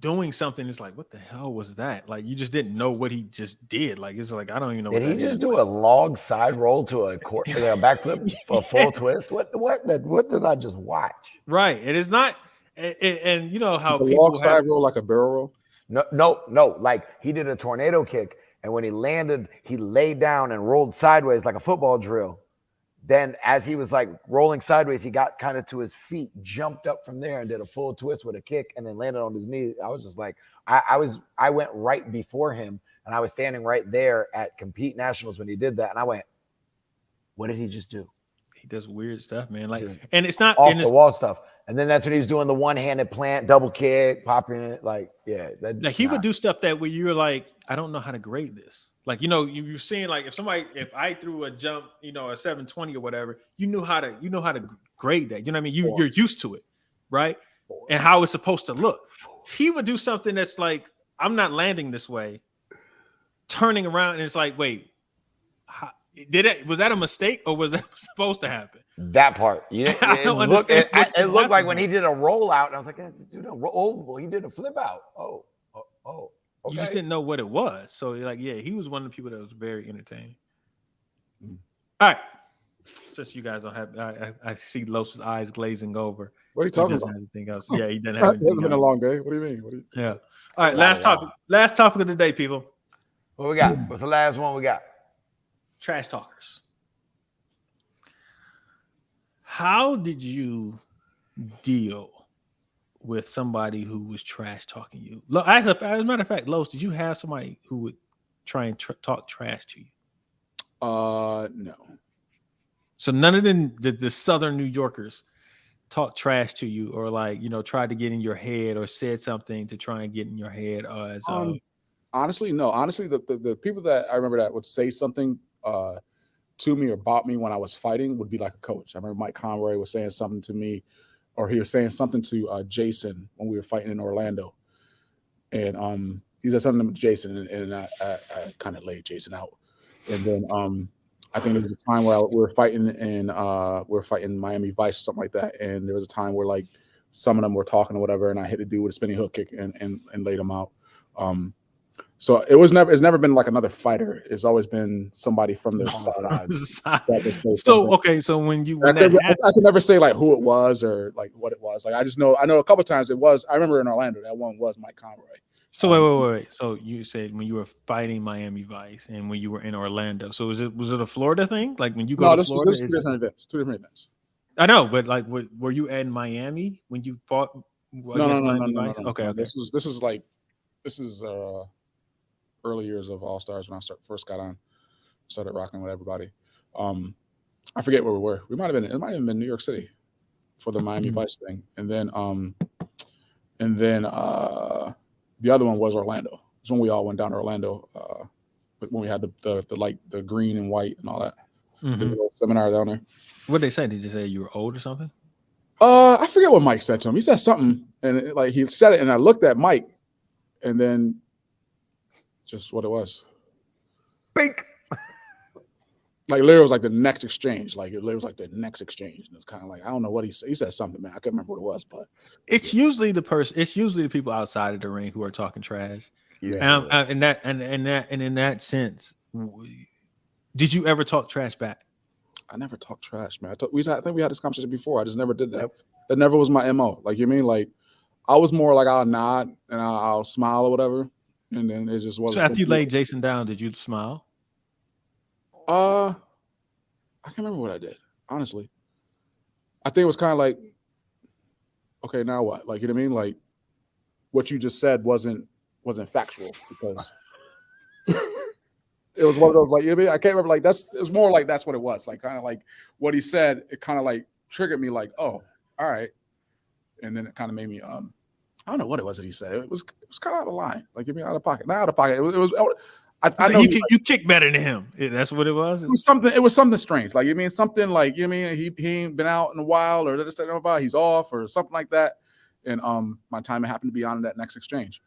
doing something. It's like, what the hell was that? Like, you just didn't know what he just did. Like, it's like, I don't even know. Did he just do a log side roll to a backflip, a full twist? What did I just watch? Right. It is not. And you know how the people log side roll like a barrel roll? No. Like he did a tornado kick, and when he landed, he laid down and rolled sideways like a football drill. Then as he was like rolling sideways, he got kind of to his feet, jumped up from there and did a full twist with a kick and then landed on his knee. I was just like, I went right before him and I was standing right there at Compete Nationals when he did that. And I went, what did he just do? He does weird stuff, man. Like, and it's not off the wall stuff. And then that's when he was doing the one-handed plant, double kick, popping it. Like, yeah. Like he would do stuff that where you're like, I don't know how to grade this. Like, you know, you're seeing like if I threw a jump, you know, a 720 or whatever, you know how to grade that. You know what I mean? You're used to it, right? And how it's supposed to look. He would do something that's like, I'm not landing this way, turning around, and it's like, wait, was that a mistake or was that supposed to happen? That part, it looked like when he did a rollout, and I was like, he did a flip out. Oh. Okay. You just didn't know what it was. So like, yeah, he was one of the people that was very entertaining. All right. Since you guys don't have, I see Los's eyes glazing over. What are you talking about? Anything else? Yeah, he doesn't have anything. It hasn't been a long day. What do you mean? Yeah. All right. Last topic of the day, people. What we got? What's the last one we got? Trash talkers. How did you deal with somebody who was trash talking you? As a matter of fact, Los, did you have somebody who would try and talk trash to you? No. So none of the Southern New Yorkers talk trash to you, or like tried to get in your head, or said something to try and get in your head. Honestly, no. Honestly, the people that I remember that would say something to me or about me when I was fighting would be like a coach. I remember Mike Conroy was saying something to me, or he was saying something to Jason when we were fighting in Orlando, and he said something to Jason, and I kind of laid Jason out, and then I think there was a time where we were fighting in Miami Vice or something like that, and there was a time where like some of them were talking or whatever, and I hit a dude with a spinning hook kick and laid him out. So it's never been like another fighter. It's always been somebody from their side. So okay, so when I can never say like who it was or like what it was. Like I know a couple of times it was. I remember in Orlando that one was Mike Conroy. So wait. So you said when you were fighting Miami Vice and when you were in Orlando. So was it a Florida thing? Like when you go to Florida? This two different events. I know, but like, were you at Miami when you fought? No. Vice? Okay. This is early years of All Stars when I first got on, started rocking with everybody. I forget where we were. It might have been New York City for the Miami Vice thing, and then the other one was Orlando. It's when we all went down to Orlando when we had the green and white and all that. The little seminar down there. What did they say? Did they say you were old or something? I forget what Mike said to him. He said something, and he said it, and I looked at Mike, and then just what it was. Bink. Like literally was like the next exchange. Like it was like the next exchange. And it's kind of like I don't know what he said. He said something, man. I can't remember what it was, but it's usually the person. It's usually the people outside of the ring who are talking trash. Yeah. And in that sense, did you ever talk trash back? I never talked trash, man. I think we had this conversation before. I just never did that. Yep. That never was my MO. Like you mean like I was more like I'll nod and I'll smile or whatever. And then it just wasn't. So after you laid Jason down, did you smile? I can't remember what I did, honestly. I think it was kind of like, okay, now what? Like, you know what I mean? Like, what you just said wasn't factual because it was one of those like, you know what I mean? I can't remember. Like, it was more like that's what it was. Like, kind of like what he said. It kind of like triggered me. Like, oh, all right. And then it kind of made me I don't know what it was that he said. It was kind of out of line. Like, give me out of pocket. Not out of pocket. It was. I know you kick better than him. That's what it was. It was something strange. Like you mean something like you mean he ain't been out in a while or he's off or something like that. And my timing happened to be on that next exchange.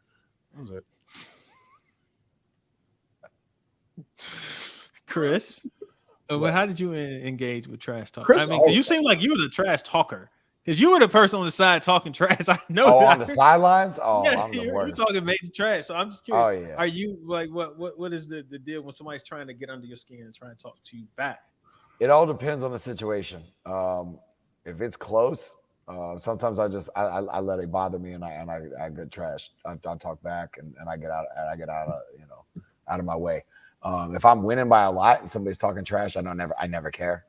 That was it. Chris, how did you engage with trash talk? Chris, I mean, you seem like you were the trash talker. Because you were the person on the side talking trash. I know. Oh, on the sidelines? Oh, yeah, I'm the you're worst. talking major trash. So I'm just curious. Oh, yeah. Are you like what is the deal when somebody's trying to get under your skin and try and talk to you back? It all depends on the situation. If it's close, sometimes I let it bother me and I get trash. I talk back and I get out of my way. If I'm winning by a lot and somebody's talking trash, I never care.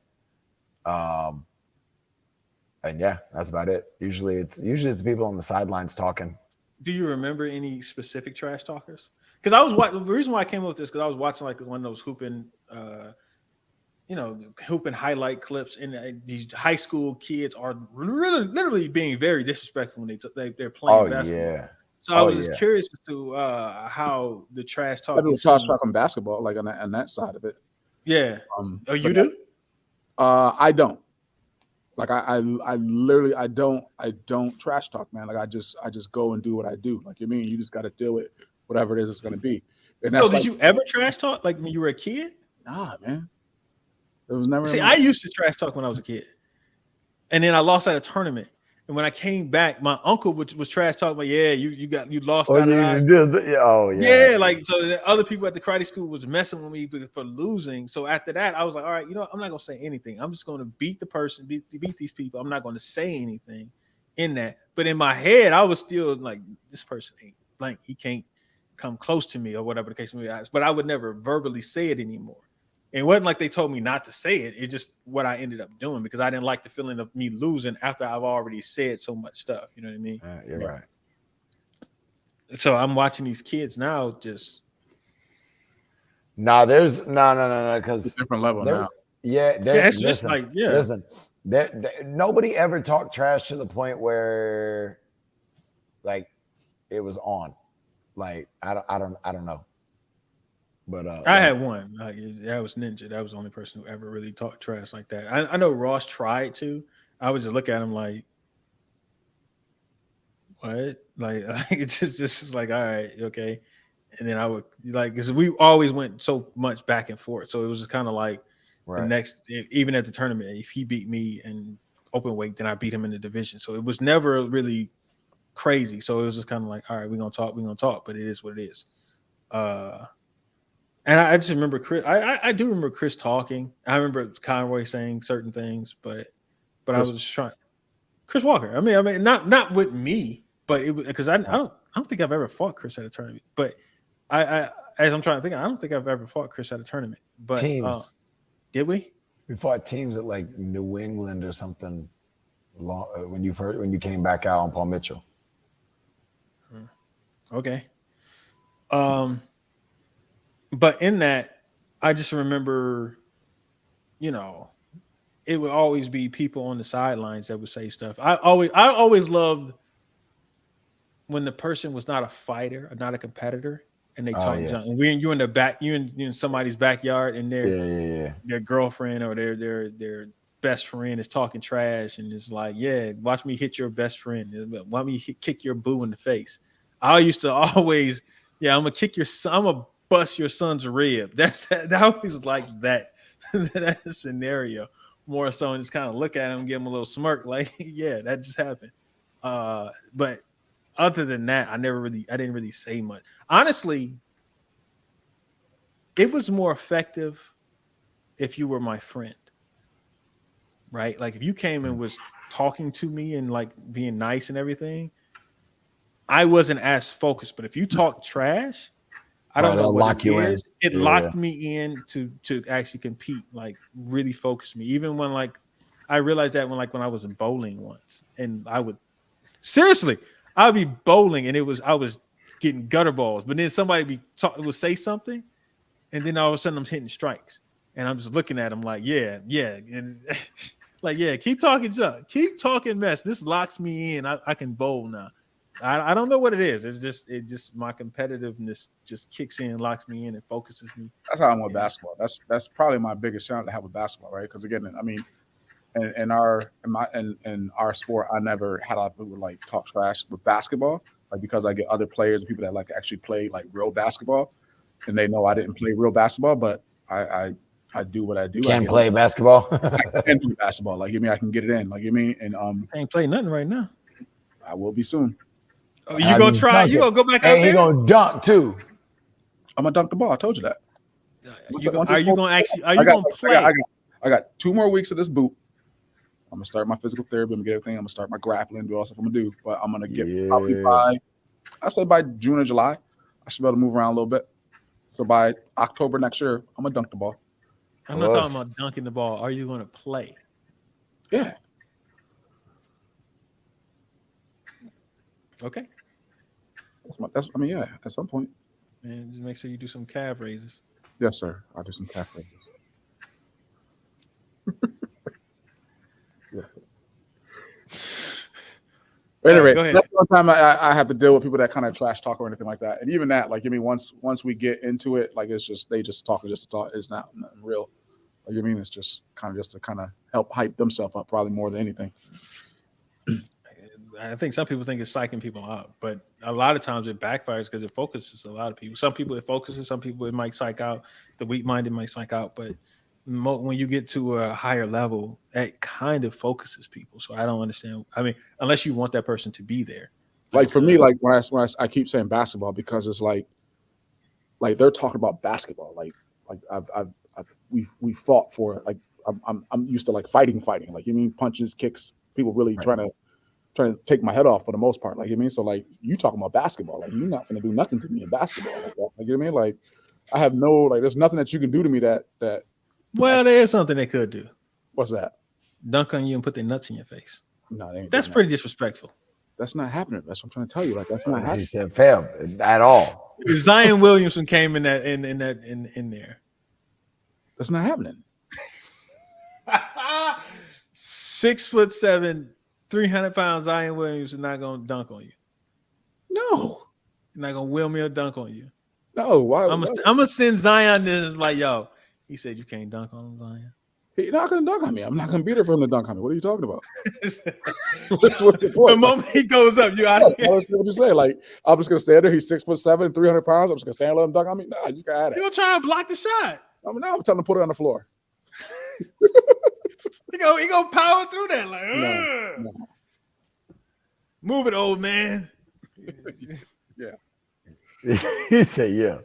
And yeah, that's about it. Usually it's the people on the sidelines talking. Do you remember any specific trash talkers? Because I was watching. The reason why I came up with this because I was watching like one of those hooping highlight clips, and these high school kids are literally being very disrespectful when they're playing basketball. Yeah. So I was just curious as to how the trash talking. Trash talking basketball, like on that side of it. Yeah. You do? I don't. Like I literally I don't trash talk, man. Like I just go and do what I do. Like you mean you just got to deal with whatever it is it's going to be. And so did you ever trash talk like when you were a kid? Nah, man. It was never. See, I used to trash talk when I was a kid, and then I lost at a tournament. And when I came back, my uncle was trash talking. Like, yeah, you lost. Oh yeah. Yeah, like so. The other people at the karate school was messing with me for losing. So after that, I was like, all right, I'm not gonna say anything. I'm just gonna beat the person, beat these people. I'm not gonna say anything in that. But in my head, I was still like, this person ain't blank. He can't come close to me or whatever the case may be. But I would never verbally say it anymore. It wasn't like they told me not to say it. It just what I ended up doing because I didn't like the feeling of me losing after I've already said so much stuff. You know what I mean? You're right. So I'm watching these kids now just. There's no, because It's a different level now. It's just like Listen, nobody ever talked trash to the point where, like, it was on. Like I don't know. But I had one. That was Ninja. That was the only person who ever really talked trash like that. I know Ross tried to. I would just look at him like, what? Like it's just like, all right, okay. And then I would like because we always went so much back and forth. So it was just kind of like the next, even at the tournament, if he beat me in open weight, then I beat him in the division. So it was never really crazy. So it was just kind of like, all right, we're gonna talk, but it is what it is. And I just remember Chris. I do remember Chris talking. I remember Conroy saying certain things, but I was just trying. Chris Walker. I mean, not with me, but it was because I don't think I've ever fought Chris at a tournament. But I as I'm trying to think, I don't think I've ever fought Chris at a tournament. But teams, did we? We fought teams at like New England or something. When you came back out on Paul Mitchell. Okay. But in that, I just remember, it would always be people on the sidelines that would say stuff. I always loved when the person was not a fighter or not a competitor, and they talk junk. And you're in the back, you're in somebody's backyard, and their girlfriend or their best friend is talking trash, and it's like, watch me hit your best friend. Watch me kick your boo in the face. I used to always, I'm gonna kick your son. I'm gonna bust your son's rib. That always like that scenario more so, and just kind of look at him, give him a little smirk, like, that just happened. But other than that, I didn't really say much. Honestly, it was more effective if you were my friend, right? Like if you came and was talking to me and like being nice and everything, I wasn't as focused. But if you talk trash, I don't know what it is. It locked me in to actually compete, like really focus me. Even when like I realized that when I was in bowling once, and I would be bowling and I was getting gutter balls, but then somebody would say something, and then all of a sudden I'm hitting strikes, and I'm just looking at them like, and like, keep talking junk, keep talking mess. This locks me in. I can bowl now. I don't know what it is. It just my competitiveness just kicks in, locks me in, and focuses me. That's how I'm with basketball. That's probably my biggest challenge to have with basketball, right? Because again, I mean, in our sport, I never had a lot of people like talk trash with basketball, like because I get other players and people that like actually play like real basketball, and they know I didn't play real basketball, but I do what I do. Can play basketball. I can play basketball. Like I can get it in. Like and can't play nothing right now. I will be soon. Oh, you gonna try? You gonna go back out there? You gonna dunk too? I'm gonna dunk the ball. I told you that. Are you gonna play? I got 2 more weeks of this boot. I'm gonna start my physical therapy. I'm gonna get everything. I'm gonna start my grappling. Do all stuff I'm gonna do. But I'm gonna get probably by June or July, I should be able to move around a little bit. So by October next year, I'm gonna dunk the ball. I'm not talking about dunking the ball. Are you gonna play? Yeah. Okay. At some point. And just make sure you do some calf raises. Yes, sir. I'll do some calf raises. Yes. Anyway, so that's the one time I have to deal with people that kind of trash talk or anything like that. And even that, like, once we get into it, like, it's just, they just talk just to talk. It's not nothing real. Like, it's just to kind of help hype themselves up, probably more than anything. I think some people think it's psyching people out, but a lot of times it backfires because it focuses a lot of people. Some people it focuses, some people it might psych out. The weak-minded might psych out, but when you get to a higher level, that kind of focuses people. So I don't understand. I mean, unless you want that person to be there. Like for me, like when I keep saying basketball because it's like they're talking about basketball. Like we fought for it. Like I'm used to like fighting. Like punches, kicks, people really trying to take my head off for the most part. Like so like you talking about basketball. Like you're not gonna do nothing to me in basketball like that. Like like I have no there's nothing that you can do to me that Well, there is something they could do. What's that? Dunk on you and put their nuts in your face. No, they ain't That's doing pretty disrespectful. that. That's not happening. That's what I'm trying to tell you. Like that's not He happening. said, "Fam, at all." If Zion Williamson came in there. That's not happening. 6'7", 300 pounds Zion Williams is not gonna dunk on you. No, He's not gonna will me a dunk on you. no. Why? I'm gonna send Zion this like, yo. He said you can't dunk on Zion. He's not gonna dunk on me. I'm not gonna be there for him to dunk on me. What are you talking about? The moment he goes up, you out of I here. understand what you're saying. Like I'm just gonna stand there. He's 6'7", 300 pounds. I'm just gonna stand and let him dunk on me. Nah, you can have He it. gonna try and block the shot. I'm telling him to put it on the floor. He gonna power through that like. No. Move it, old man. Yeah. He said, "Yeah,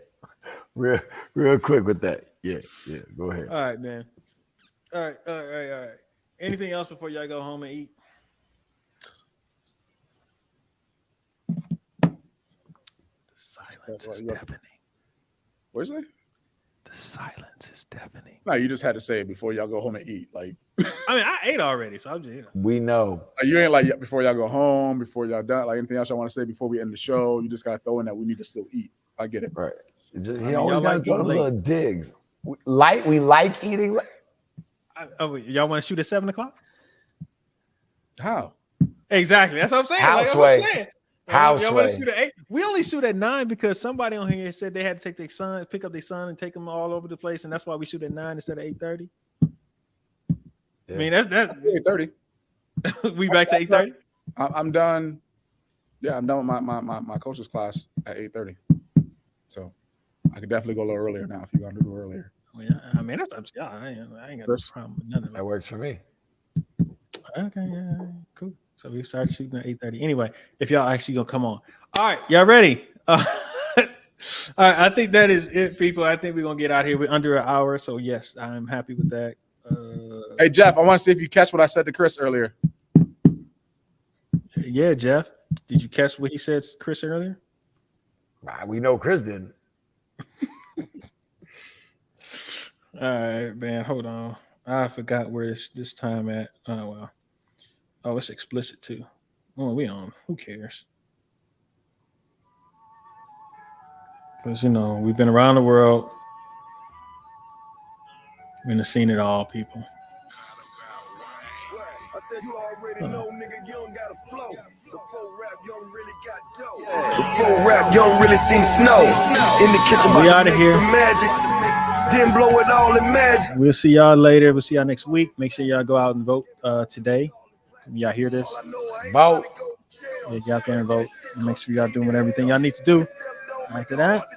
real quick with that." Yeah. Go ahead. All right, man. All right. Anything else before y'all go home and eat? The silence is deafening. What'd you say? The silence is deafening. No, you just had to say it before y'all go home and eat. Like I mean, I ate already, so I'm just, We know. you ain't like before y'all go home, before y'all done. Like anything else I want to say before we end the show. You just gotta throw in that we need to still eat. I get it. Right. He mean, always y'all got like to throw eating them late. little digs. We like eating. y'all want to shoot at 7:00? How? Exactly. That's what I'm saying. That's what I'm saying. Y'all want to shoot at 8? We only shoot at 9 because somebody on here said they had to take their son, pick up their son, and take them all over the place, and that's why we shoot at 9 instead of 8:30. Yeah. I mean, that's 8:30. we back to 8:30. I'm done. Yeah, I'm done with my coach's class at 8:30. So I could definitely go a little earlier now if you're gonna do it earlier. Well, yeah, I mean, that's up to y'all. I ain't got no problem with none of That it. works for me. Okay, yeah, cool. So we start shooting at 8:30. Anyway, if y'all actually gonna come on. All right, y'all ready? All right, I think that is it, people. I think we're gonna get out here. We're under an hour, so yes, I'm happy with that. Hey Jeff, I want to see if you catch what I said to Chris earlier. Yeah, Jeff, did you catch what he said to Chris earlier? We know Chris didn't. All right, man, hold on. I forgot where it's this time at. Oh well. Oh, it's explicit too. Oh, we on. Who cares? Because we've been around the world. We've seen it all, people. I said you already know, nigga, you don't got a flow. Before rap, you don't really got dough. Before rap, you don't really see snow. In the kitchen, We outta here. some magic. Then blow it all in magic. We'll see y'all later. We'll see y'all next week. Make sure y'all go out and vote today. Y'all hear this? Vote. Yeah, get out there and vote. And make sure y'all doing everything y'all need to do. After that,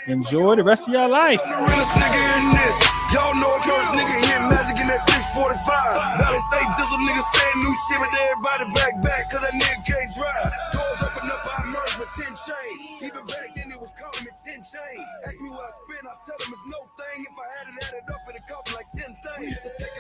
enjoy the rest of your life. I'm the realest nigga in this. Y'all know a first nigga hit magic in that 645. Valley say jizzle niggas saying new shit, but everybody back, cause that nigga can't drive. Doors open up, I emerged with 10 chains. Even back then it was calling me 10 chains. Ask me what I spend, I tell them it's no thing. If I had it added up, it'd cost me like 10 things. We used to take